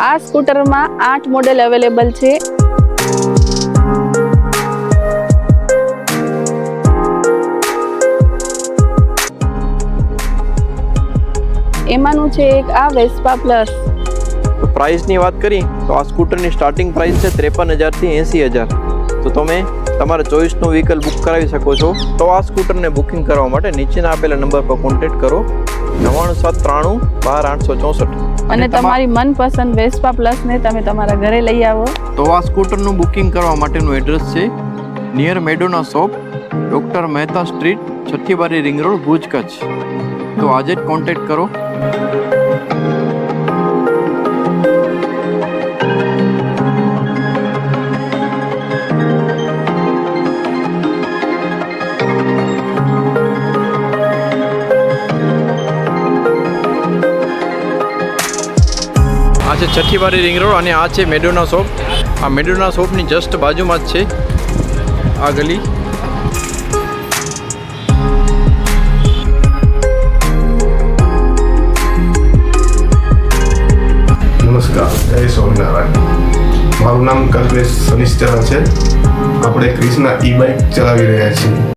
આ સ્કૂટરમાં 8 model available છે. એમાંનું છે એક આ વેસ્પા પ્લસ. પ્રાઇસની વાત કરી તો આ સ્કૂટરની સ્ટાર્ટિંગ પ્રાઇસ છે 53,000 થી 80,000. તો તમે તમારા ચોઈસનું વ્હીકલ બુક કરાવી શકો છો. તો આ સ્કૂટરને બુકિંગ કરવા માટે નીચેના આપેલા નંબર પર કોન્ટેક્ટ કરો 9793 12 864. અને તમારી મનપસંદ વેસ્પા પ્લસને તમે તમારા ઘરે લઈ આવો. તો આ સ્કૂટરનું બુકિંગ કરવા માટેનું એડ્રેસ છે near Madonna shop, doctor Mehta street, છઠ્ઠી બારી રિંગ રોડ, ભુજ, કચ્છ. તો આજે જ કોન્ટેક્ટ કરો. આ છે છઠ્ઠી બારી રિંગ રોડ અને આ છે મેડોના શોપ. આ મેડોના શોપની જસ્ટ બાજુમાં જ છે આ ગલી. નમસ્કાર, જય સ્વામિનારાયણ. મારું નામ કલ્પેશ શનિશ્ચર છે. આપણે ક્રિષ્ના ઈ બાઇક ચલાવી રહ્યા છીએ.